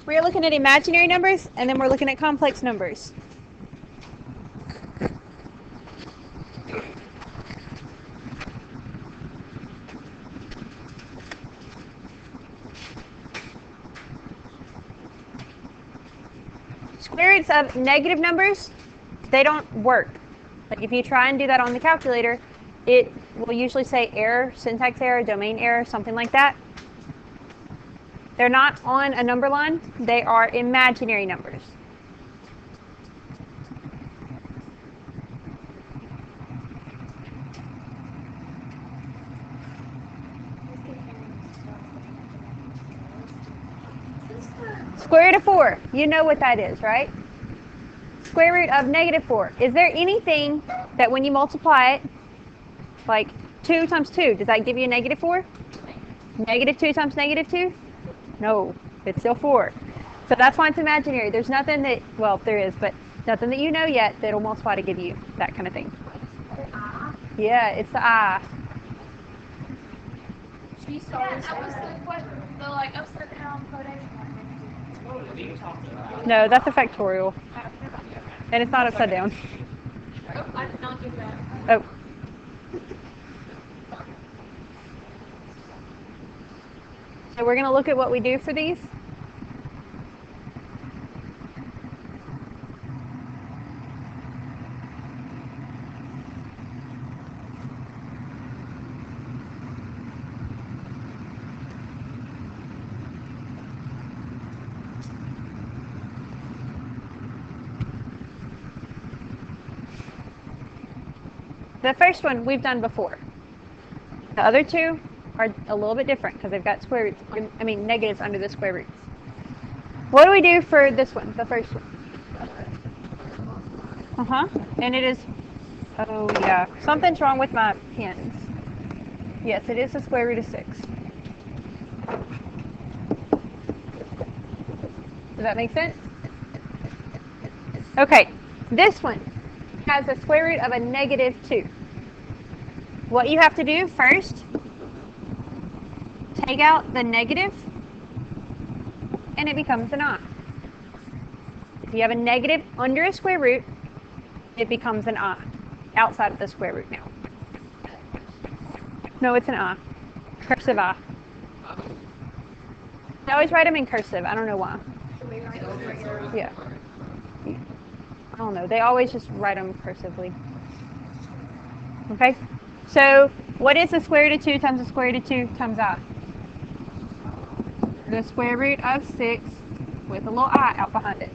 We're looking at imaginary numbers, and then we're looking at complex numbers. Square roots of negative numbers, they don't work. Like if you try and do that on the calculator, it will usually say error, syntax error, domain error, something like that. They're not on a number line. They are imaginary numbers. Square root of 4, you know what that is, right? Square root of negative 4. Is there anything that when you multiply it, like 2 times 2, does that give you a negative 4? Negative 2 times negative 2? No, it's still 4. So that's why it's imaginary. There's nothing that, well, there is, but nothing that you know yet that'll multiply to give you that kind of thing. Yeah, it's the I. Yeah, that was the question. The like upside down photo. No, that's a factorial. And it's not upside down. Oh, I did not get that. Oh. So we're going to look at what we do for these. The first one we've done before. The other two are a little bit different because they've got square roots, negatives under the square roots. What do we do for this one, the first one? And it is, oh yeah, something's wrong with my pens. Yes, it is the square root of 6. Does that make sense? Okay, this one has a square root of a negative 2. What you have to do first, take out the negative, and it becomes an I. If you have a negative under a square root, it becomes an I, outside of the square root now. No, it's an I. Cursive I. I always write them in cursive. I don't know why. Yeah. I don't know. They always just write them cursively. Okay? So, what is the square root of 2 times the square root of 2 times I? The square root of 6 with a little I out behind it.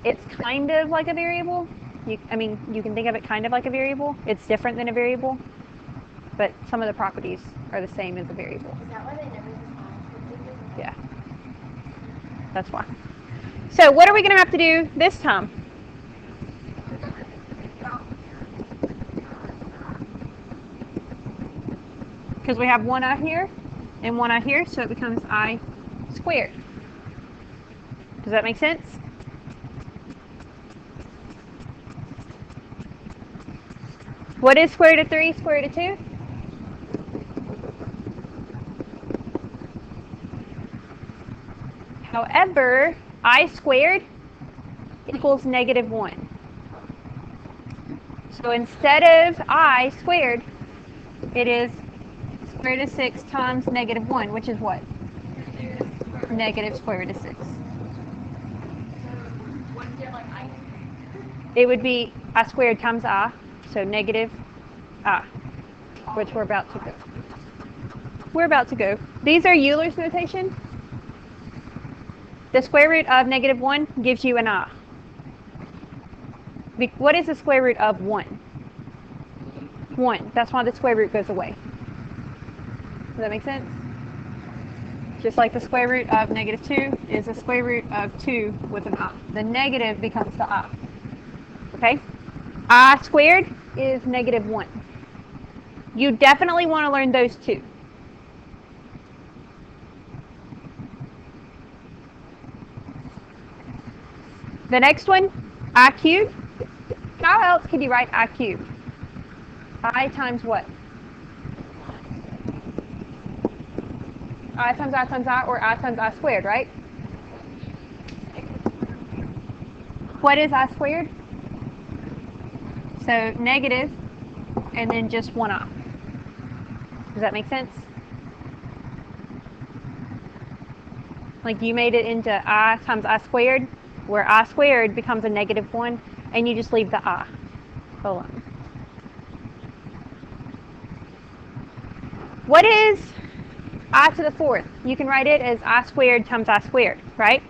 It's kind of like a variable. You can think of it kind of like a variable. It's different than a variable, but some of the properties are the same as a variable. Is that why they never define? Yeah. That's why. So what are we going to have to do this time? Because we have one I here and one I here, so it becomes I squared. Does that make sense? What is square root of 3, square root of 2? However, I squared equals negative 1. So instead of I squared, it is square root of 6 times negative 1, which is what? Negative square root of 6. It would be I squared times I, so negative I, which we're about to go. We're about to go. These are Euler's notation. The square root of negative 1 gives you an I. What is the square root of 1? 1. That's why the square root goes away. Does that make sense? Just like the square root of negative 2 is the square root of 2 with an I. The negative becomes the I. Okay? I squared is negative 1. You definitely want to learn those two. The next one, I cubed. How else could you write I cubed? I times what? I times I, or I times I squared, right? What is I squared? So negative, and then just one I. Does that make sense? Like you made it into I times I squared, where I squared becomes a negative 1, and you just leave the I alone. What is I to the 4th? You can write it as I squared times I squared, right?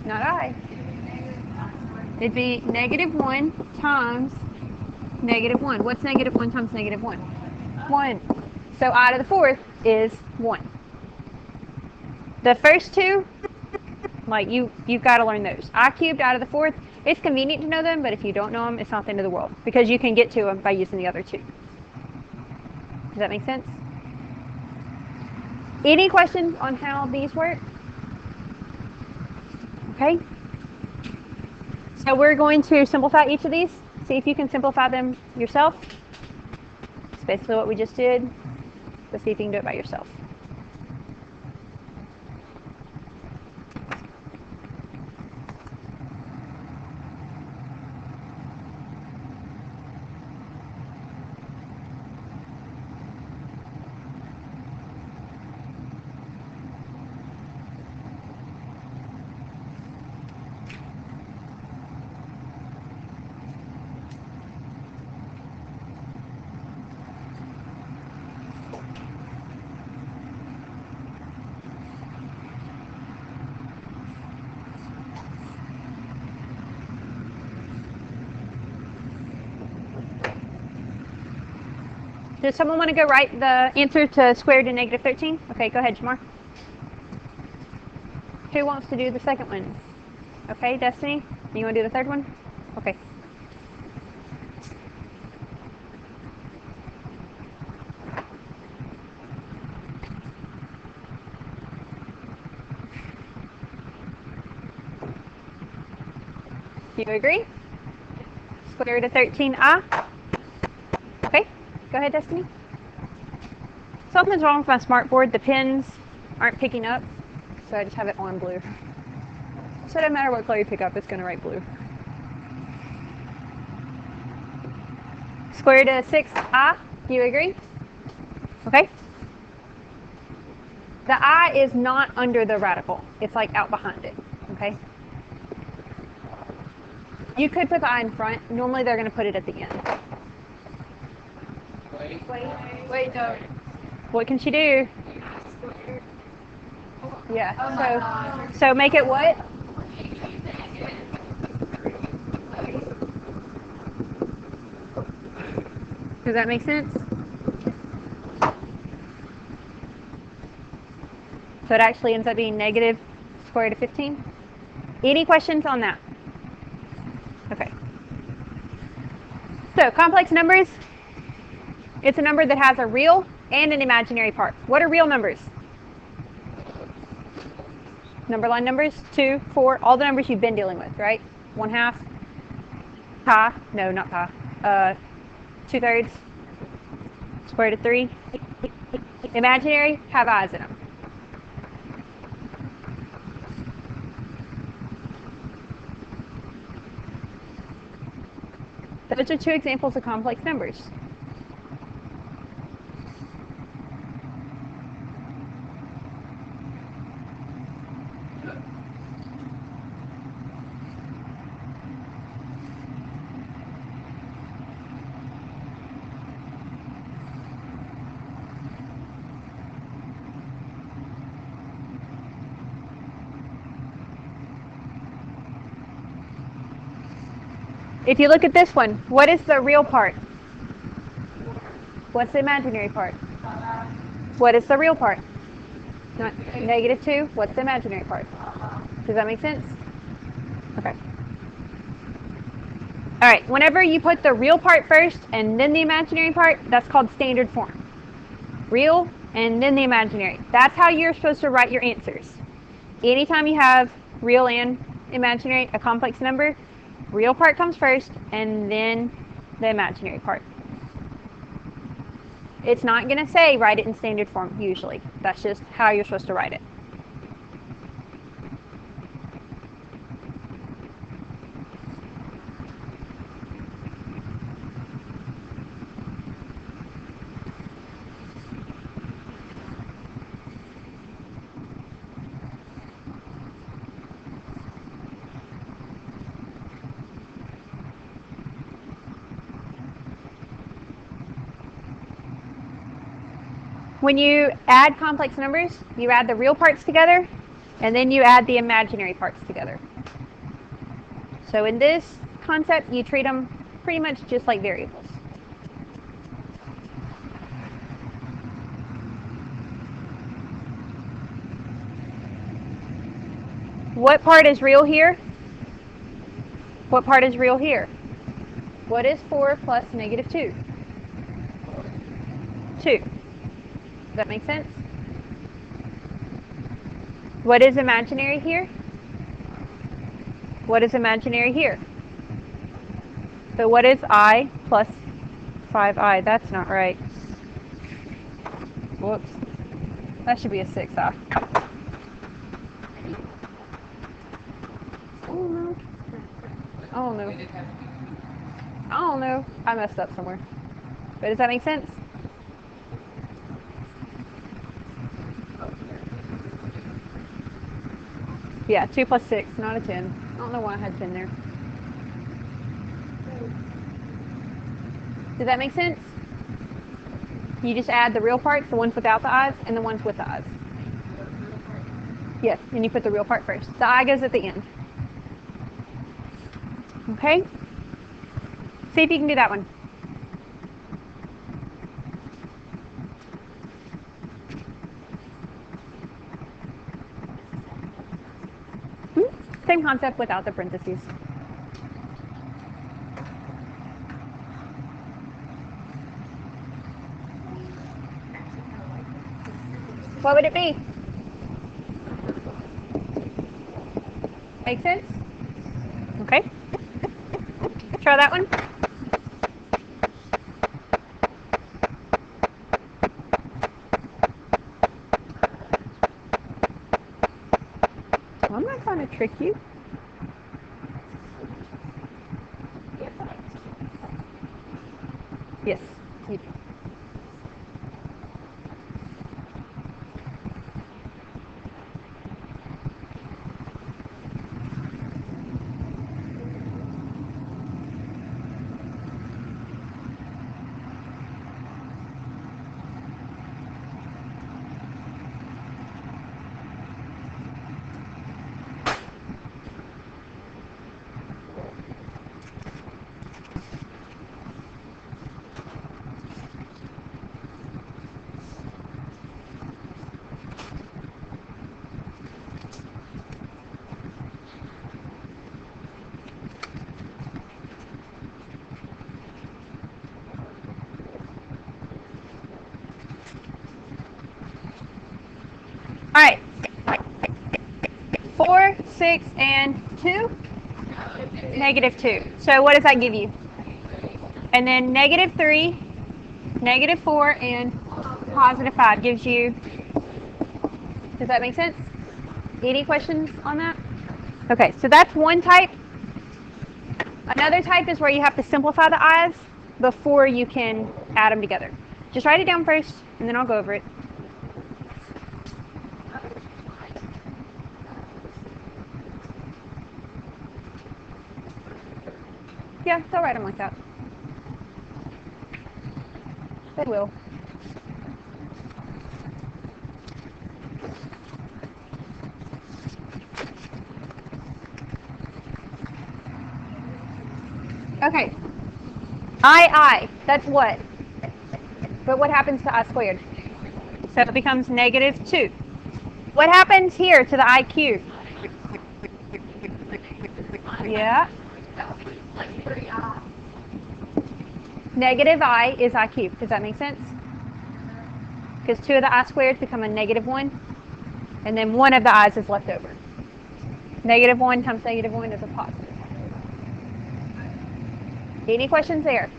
Not I. It'd be negative 1 times negative 1. What's negative 1 times negative 1? 1. So I to the 4th is 1. The first two, like you've got to learn those. I cubed I to the 4th. It's convenient to know them, but if you don't know them, it's not the end of the world because you can get to them by using the other two. Does that make sense? Any questions on how these work? Okay. So we're going to simplify each of these. See if you can simplify them yourself. It's basically what we just did. Let's see if you can do it by yourself. Does someone want to go write the answer to square root of negative 13? Okay, go ahead, Jamar. Who wants to do the second one? Okay, Destiny, you want to do the third one? Okay. Do you agree? Square root of 13i? Okay, go ahead, Destiny. Something's wrong with my smart board. The pins aren't picking up, so I just have it on blue. So it doesn't matter what color you pick up, it's going to write blue. Square root of 6i, do you agree? Okay. The I is not under the radical. It's like out behind it, okay? You could put the I in front. Normally they're going to put it at the end. Wait, no. What can she do? Yeah, so make it what? Does that make sense? So it actually ends up being negative square root of 15. Any questions on that? Okay. So complex numbers, it's a number that has a real and an imaginary part. What are real numbers? Number line numbers, 2, 4, all the numbers you've been dealing with, right? 1/2, pi, no, not pi, 2/3, square root of 3. Imaginary, have eyes in them. Those are two examples of complex numbers. If you look at this one, what is the real part? What's the imaginary part? What is the real part? Not -2. What's the imaginary part? Does that make sense? Okay. All right. Whenever you put the real part first and then the imaginary part, that's called standard form. Real and then the imaginary. That's how you're supposed to write your answers. Anytime you have real and imaginary, a complex number, real part comes first and then the imaginary part. It's not going to say write it in standard form usually. That's just how you're supposed to write it. When you add complex numbers, you add the real parts together, and then you add the imaginary parts together. So in this concept, you treat them pretty much just like variables. What part is real here? What part is real here? What is 4 plus negative 2? 2. Does that make sense? What is imaginary here? What is imaginary here? So what is I plus 5i? That's not right. Whoops. That should be a 6i. Oh no. I don't know. I messed up somewhere. But does that make sense? Yeah, 2 plus 6, not a 10. I don't know why I had 10 there. Does that make sense? You just add the real parts, the ones without the eyes, and the ones with the eyes. Yes, and you put the real part first. The eye goes at the end. Okay? See if you can do that one. Same concept without the parentheses. What would it be? Make sense? Okay. Try that one. I'm not trying to trick you. Yes, you do. All right. 4, 6, and 2? Negative 2. So what does that give you? And then negative 3, negative 4, and positive 5 gives you... Does that make sense? Any questions on that? Okay, so that's one type. Another type is where you have to simplify the eyes before you can add them together. Just write it down first, and then I'll go over it. Yeah, they'll write them like that. They will. Okay. I, that's what? But what happens to I squared? So it becomes negative 2. What happens here to the IQ? Yeah. Negative I is I cubed. Does that make sense? Because 2 of the I squareds become a negative 1, and then 1 of the i's is left over. Negative 1 times negative 1 is a positive. Any questions there?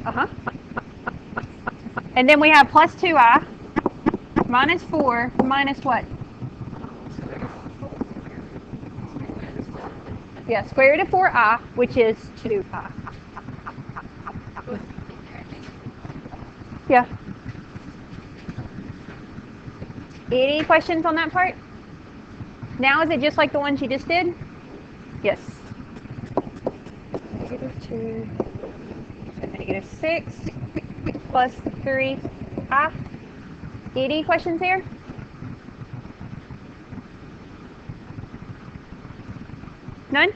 Uh-huh. And then we have plus 2i minus 4 minus what? Yeah, square root of 4i, which is 2i. Yeah. Any questions on that part? Now is it just like the ones you just did? Yes. -2, -6 plus 3i. Any questions here? None?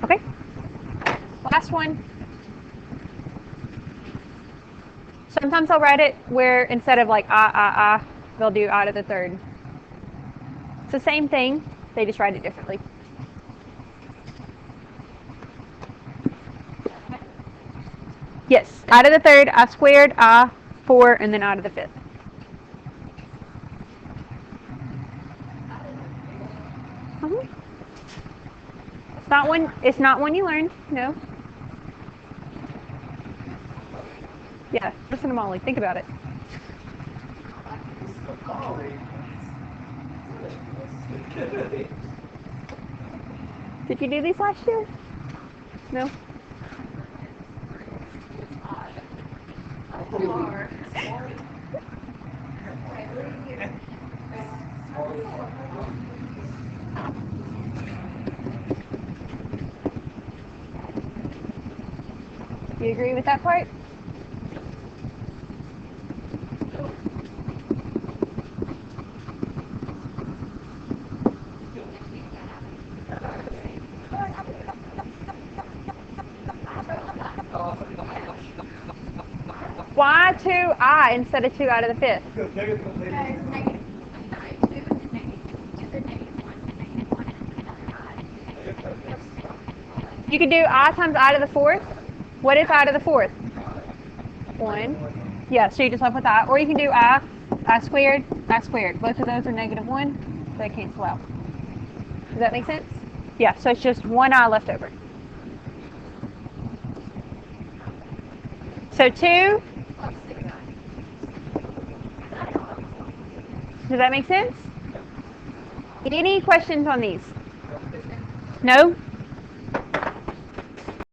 Okay. Last one. Sometimes I'll write it where instead of like I, they'll do I to the third. It's the same thing, they just write it differently. Yes, I to the third, I squared, I, 4, and then I to the fifth. It's not one you learned, no. Yeah, listen to Molly, think about it. Did you do these last year? No? You agree with that part? Why 2i instead of 2i to the fifth? You can do I times I to the fourth. What is I to the fourth? 1. Yeah, so you just left with I. Or you can do I squared, I squared. Both of those are -1, so they cancel out. Does that make sense? Yeah, so it's just one I left over. So 2. Does that make sense? Any questions on these? No?